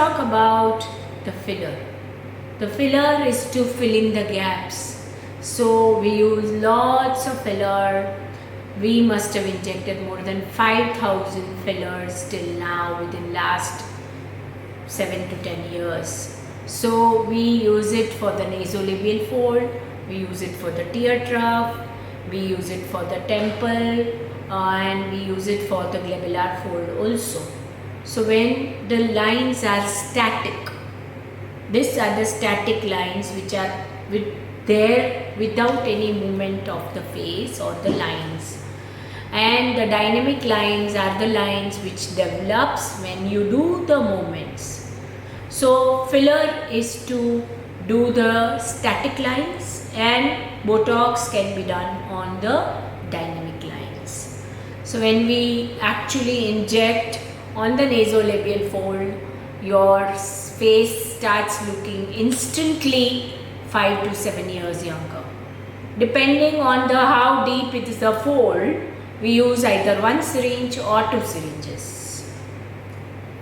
talk about the filler. The filler is to fill in the gaps. So we use lots of filler. We must have injected more than 5,000 fillers till now within last 7 to 10 years. So we use it for the nasolabial fold, we use it for the tear trough, we use it for the temple, and we use it for the glabellar fold also. So when the lines are static, these are the static lines which are there without any movement of the face or the lines. And the dynamic lines are the lines which develops when you do the movements. So filler is to do the static lines, and Botox can be done on the dynamic lines. So when we actually inject on the nasolabial fold, your face starts looking instantly 5 to 7 years younger. Depending on the how deep it is the fold, we use either 1 syringe or 2 syringes.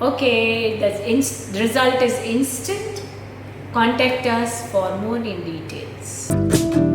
Okay, the result is instant. Contact us for more in details.